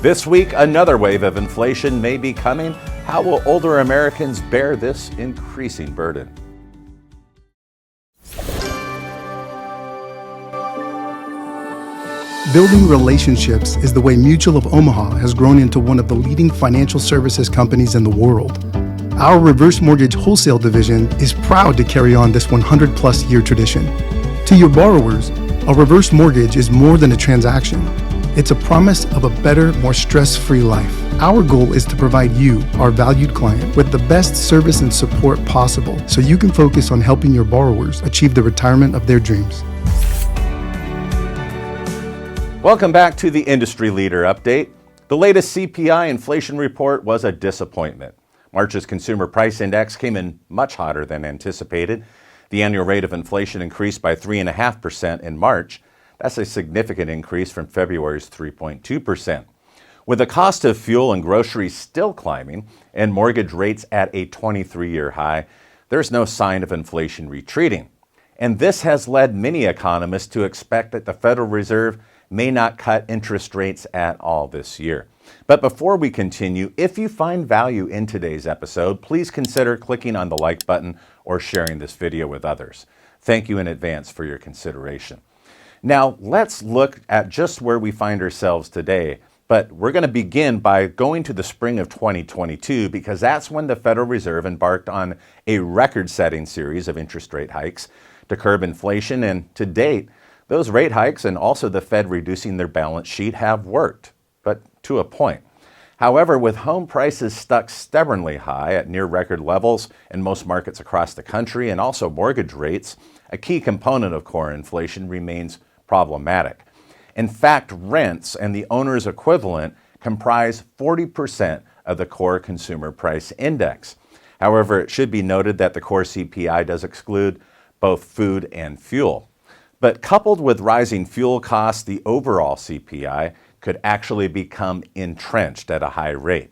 This week, another wave of inflation may be coming. How will older Americans bear this increasing burden? Building relationships is the way Mutual of Omaha has grown into one of the leading financial services companies in the world. Our reverse mortgage wholesale division is proud to carry on this 100-plus year tradition. To your borrowers, a reverse mortgage is more than a transaction. It's a promise of a better, more stress-free life. Our goal is to provide you, our valued client, with the best service and support possible so you can focus on helping your borrowers achieve the retirement of their dreams. Welcome back to the Industry Leader Update. The latest CPI inflation report was a disappointment. March's Consumer Price Index came in much hotter than anticipated. The annual rate of inflation increased by 3.5% in March. That's a significant increase from February's 3.2%. With the cost of fuel and groceries still climbing and mortgage rates at a 23-year high, there's no sign of inflation retreating. And this has led many economists to expect that the Federal Reserve may not cut interest rates at all this year. But before we continue, if you find value in today's episode, please consider clicking on the like button or sharing this video with others. Thank you in advance for your consideration. Now, let's look at just where we find ourselves today. But we're going to begin by going to the spring of 2022 because that's when the Federal Reserve embarked on a record-setting series of interest rate hikes to curb inflation. And to date, those rate hikes and also the Fed reducing their balance sheet have worked, but to a point. However, with home prices stuck stubbornly high at near record levels in most markets across the country and also mortgage rates, a key component of core inflation remains problematic. In fact, rents and the owner's equivalent comprise 40% of the core consumer price index. However, it should be noted that the core CPI does exclude both food and fuel. But coupled with rising fuel costs, the overall CPI could actually become entrenched at a high rate.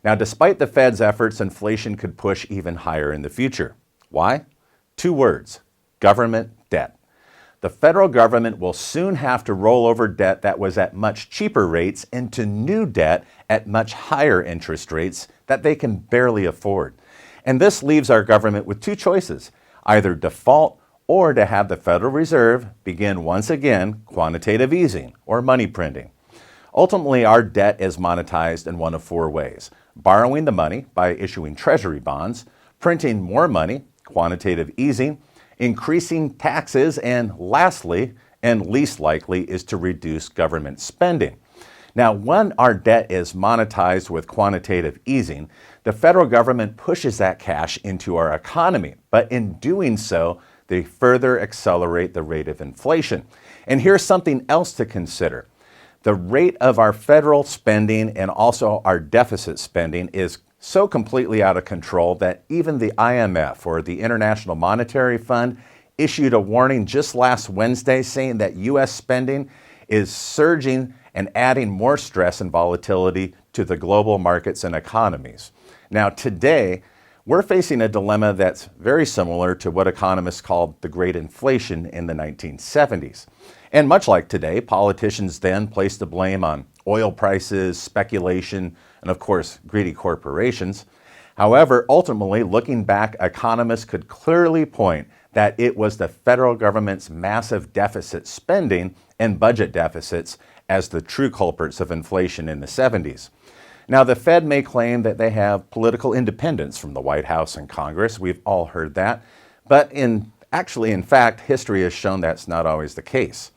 Now, despite the Fed's efforts, inflation could push even higher in the future. Why? 2 words: government debt. The federal government will soon have to roll over debt that was at much cheaper rates into new debt at much higher interest rates that they can barely afford. And this leaves our government with 2 choices: either default or to have the Federal Reserve begin once again quantitative easing or money printing. Ultimately, our debt is monetized in one of 4 ways: borrowing the money by issuing treasury bonds, printing more money, quantitative easing, increasing taxes, and lastly, and least likely, is to reduce government spending. Now, when our debt is monetized with quantitative easing, the federal government pushes that cash into our economy, but in doing so, they further accelerate the rate of inflation. And here's something else to consider. The rate of our federal spending and also our deficit spending is so completely out of control that even the IMF, or the International Monetary Fund, issued a warning just last Wednesday saying that U.S. spending is surging and adding more stress and volatility to the global markets and economies. Now, today, we're facing a dilemma that's very similar to what economists called the Great Inflation in the 1970s. And much like today, politicians then placed the blame on oil prices, speculation, and of course, greedy corporations. However, ultimately, looking back, economists could clearly point that it was the federal government's massive deficit spending and budget deficits as the true culprits of inflation in the 70s. Now, the Fed may claim that they have political independence from the White House and Congress. We've all heard that. But in fact, history has shown that's not always the case.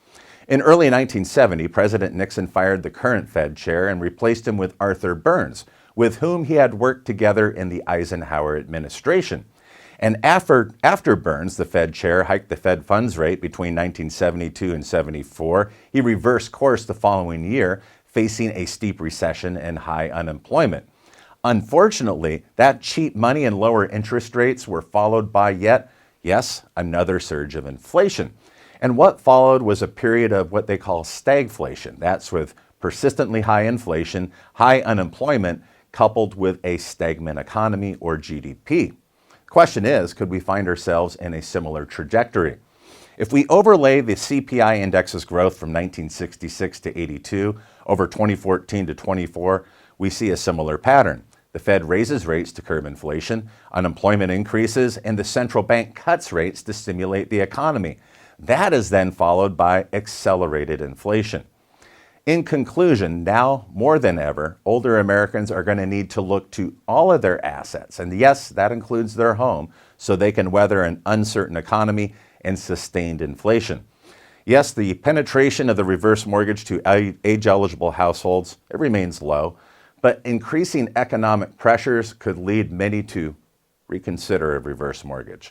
In early 1970, President Nixon fired the current Fed chair and replaced him with Arthur Burns, with whom he had worked together in the Eisenhower administration. And after Burns, the Fed chair, hiked the Fed funds rate between 1972 and 74, he reversed course the following year, facing a steep recession and high unemployment. Unfortunately, that cheap money and lower interest rates were followed by another surge of inflation. And what followed was a period of what they call stagflation. That's with persistently high inflation, high unemployment, coupled with a stagnant economy or GDP. Question is, could we find ourselves in a similar trajectory? If we overlay the CPI index's growth from 1966 to 82 over 2014 to 24, we see a similar pattern. The Fed raises rates to curb inflation, unemployment increases, and the central bank cuts rates to stimulate the economy. That is then followed by accelerated inflation. In conclusion, now more than ever, older Americans are going to need to look to all of their assets, and yes, that includes their home, so they can weather an uncertain economy and sustained inflation. Yes, the penetration of the reverse mortgage to age-eligible households, it remains low, but increasing economic pressures could lead many to reconsider a reverse mortgage.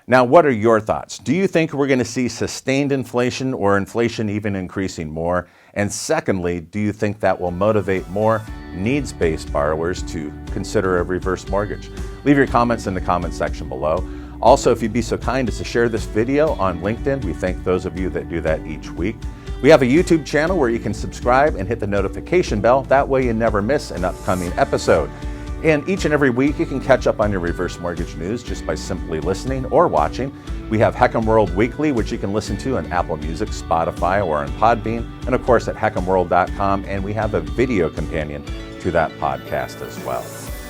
Now, what are your thoughts? Do you think we're going to see sustained inflation or inflation even increasing more? And secondly, do you think that will motivate more needs-based borrowers to consider a reverse mortgage? Leave your comments in the comment section below. Also, if you'd be so kind as to share this video on LinkedIn, we thank those of you that do that each week. We have a YouTube channel where you can subscribe and hit the notification bell. That way you never miss an upcoming episode. And each and every week you can catch up on your reverse mortgage news just by simply listening or watching. We have Heckam World Weekly, which you can listen to on Apple Music, Spotify, or on Podbean, and of course at HeckhamWorld.com, and we have a video companion to that podcast as well.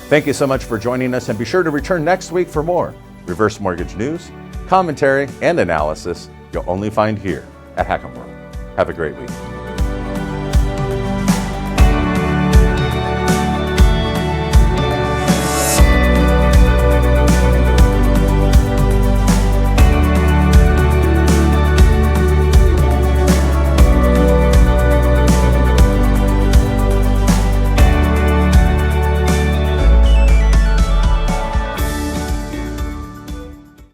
Thank you so much for joining us, and be sure to return next week for more reverse mortgage news, commentary, and analysis you'll only find here at Heckam World. Have a great week.